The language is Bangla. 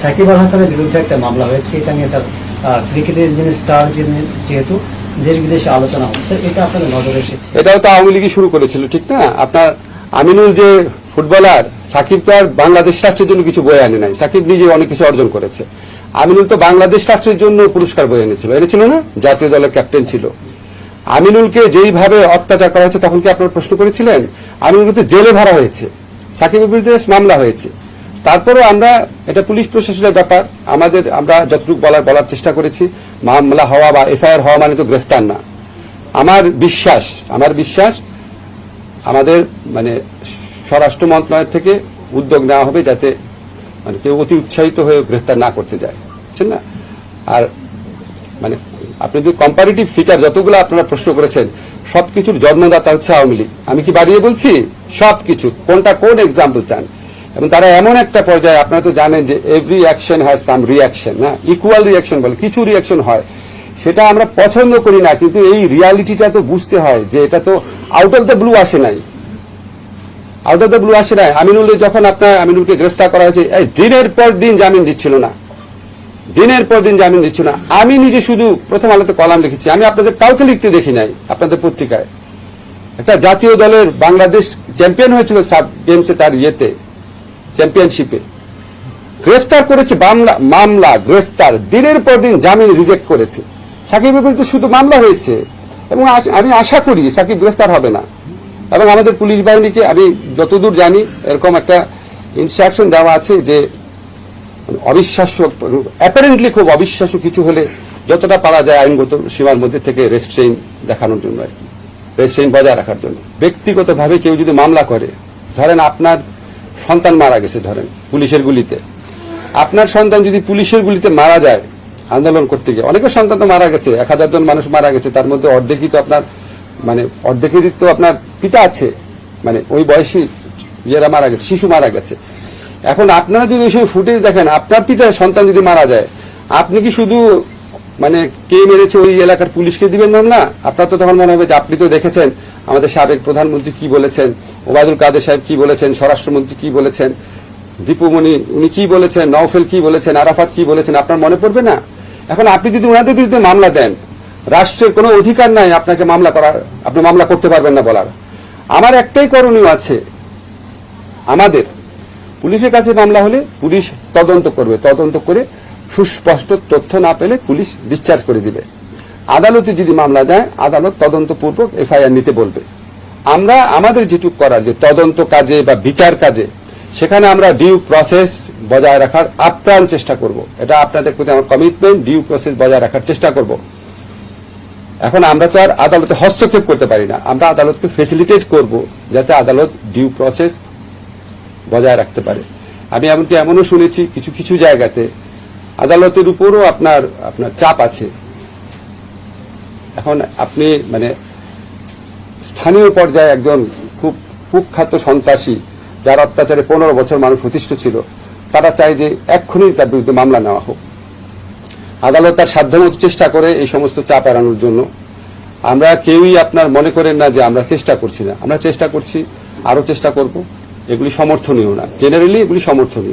সাকিব আল হাসানের বিরুদ্ধে একটা মামলা হয়েছে, এটা নিয়ে স্যার ক্রিকেটের যিনি স্টার যেহেতু দেশ বিদেশে আলোচনা হচ্ছে, এটা আপনাদের নজরে এসেছে? এটাও তো আওয়ামী লীগই শুরু করেছিল, ঠিক না? আপনার আমিনুল যে ফুটবলার, সাকিব তো আর বাংলাদেশ রাষ্ট্রের জন্য কিছু বয়ে আনে নাই। সাকিব নিজে অনেক কিছু অর্জন করেছে। আমিনুল তো বাংলাদেশ রাষ্ট্রের জন্য পুরস্কার বয়ে এনেছিল না? জাতীয় দলের ক্যাপ্টেন ছিল। আমিনুলকে যেইভাবে অত্যাচার করা হয়েছে তখন কি আপনারা প্রশ্ন করেছিলেন? আমিনুলকে তো জেলে ভরা হয়েছে, সাকিবের বিরুদ্ধে মামলা হয়েছে। তারপরেও আমরা, এটা পুলিশ প্রশাসনের ব্যাপার, আমরা যতটুকু বলার চেষ্টা করেছি। মামলা হওয়া বা এফআইআর হওয়া মানে তো গ্রেফতার না। আমার বিশ্বাস আমাদের মানে স্বরাষ্ট্র মন্ত্রণালয় থেকে উদ্যোগ নেওয়া হবে যাতে মানে কেউ অতি উৎসাহিত হয়ে গ্রেফতার না করতে যায়, বুঝছেন না? আর মানে আপনি যে কম্পারেটিভ ফিচার যতগুলো আপনারা প্রশ্ন করেছেন, সবকিছুর জন্মদাতা হচ্ছে আওয়ামী লীগ। আমি কি বাড়িয়ে বলছি? সবকিছু কোন এক্সাম্পল চান? এবং তারা এমন একটা পর্যায়ে, আপনারা তো জানেন যে every action has some reaction, না? ইকুয়াল রিয়াকশন বলে কিছু রিয়াকশন হয়, সেটা আমরা পছন্দ করি না, কিন্তু এই রিয়ালিটিটা তো বুঝতে হয় যে এটা তো আউট অফ দ্য ব্লু আসে নাই। আমিনুলকে গ্রেফতার করা হয়েছে, দিনের পর দিন জামিন দিচ্ছিল না। আমি নিজে শুধু প্রথম আলোতে কলাম লিখেছি, আমি আপনাদের কাউকে লিখতে দেখি নাই। আপনাদের পত্রিকায় একটা জাতীয় দলের বাংলাদেশ চ্যাম্পিয়ন হয়েছিল সাব গেমসে, তার চ্যাম্পিয়নশিপে গ্রেফতার করেছে, মামলা গ্রেফতার, দিনের পর দিন জামিন রিজেক্ট করেছে। সাকিবের বিরুদ্ধে শুধু মামলা হয়েছে এবং আমি আশা করি সাকিব গ্রেফতার হবে না। এবং আমাদের পুলিশ বাহিনীকে আমি যতদূর জানি এরকম একটা ইনস্ট্রাকশন দেওয়া আছে যে অবিশ্বাস্য, অ্যাপারেন্টলি খুব অবিশ্বাস্য কিছু হলে যতটা পারা যায় আইনগত সীমার মধ্যে থেকে রেস্ট্রেইন দেখানোর জন্য, আর কি রেস্ট্রেইন বজায় রাখার জন্য। ব্যক্তিগতভাবে কেউ যদি মামলা করে, ধরেন আপনার সন্তান মারা গেছে, ধরেন পুলিশের গুলিতে, আপনার সন্তান যদি পুলিশের গুলিতে মারা যায় আন্দোলন করতে গিয়ে, অনেকের সন্তান তো মারা গেছে, 1000 জন মানুষ মারা গেছে, তার মধ্যে অর্ধেকই তো আপনার অর্ধেকেরই তো আপনার পিতা আছে, মানে ওই বয়সী মারা গেছে, শিশু মারা গেছে। এখন আপনারা যদি ওই সময় ফুটেজ দেখেন, আপনার পিতার সন্তান যদি মারা যায়, আপনি কি শুধু কে মেরেছে ওই এলাকার পুলিশকে দিবেন মামলা? আপনার তো তখন মনে হবে যে আপনি তো দেখেছেন আমাদের সাবেক প্রধানমন্ত্রী কি বলেছেন, ওবায়দুল কাদের সাহেব কি বলেছেন, স্বরাষ্ট্রমন্ত্রী কি বলেছেন, দীপুমণি উনি কি বলেছেন, নওফেল কি বলেছেন, আরাফাত কি বলেছেন, আপনার মনে পড়বে না? এখন আপনি যদি ওনাদের বিরুদ্ধে মামলা দেন, রাষ্ট্রের কোনো অধিকার নাই আপনাকে মামলা করার, আপনি মামলা করতে পারবেন না বলার। আমার একটাই করণীয় আছে, আমাদের পুলিশের কাছে মামলা হলে পুলিশ তদন্ত করবে, তদন্ত করে সুস্পষ্ট তথ্য না পেলে পুলিশ ডিসচার্জ করে দিবে। আদালতে যদি মামলা যায়, আদালত তদন্তপূর্বক এফআইআর নিতে বলবে। আমরা আমাদের যেটুকু করার, যে তদন্ত কাজে বা বিচার কাজে, সেখানে আমরা ডিউ প্রসেস বজায় রাখার আপ্রাণ চেষ্টা করব। এটা আপনাদের প্রতি আমার কমিটমেন্ট, ডিউ প্রসেস বজায় রাখার চেষ্টা করব। এখন আমরা তো আর আদালতে হস্তক্ষেপ করতে পারি না, আমরা আদালতকে ফেসিলিটেট করব যাতে আদালত ডিউ প্রসেস বজায় রাখতে পারে। আমি এমনও শুনেছি কিছু কিছু জায়গাতে আদালতের উপরও আপনার চাপ আছে। এখন আপনি স্থানীয় পর্যায়ে একজন খুব কুখ্যাত সন্ত্রাসী, যার অত্যাচারে 15 বছর মানুষ অতিষ্ঠ ছিল, তারা চায় যে এক্ষুনি তার বিরুদ্ধে মামলা নেওয়া হোক। আদালত তার সাধ্যমতো চেষ্টা করে এই সমস্ত চাপ এড়ানোর জন্য। আমরা কেউই আপনার মনে করেন না যে আমরা চেষ্টা করছি না, আমরা চেষ্টা করছি, আরো চেষ্টা করব। এগুলি সমর্থনীয় না, জেনারেলি এগুলি সমর্থনীয়।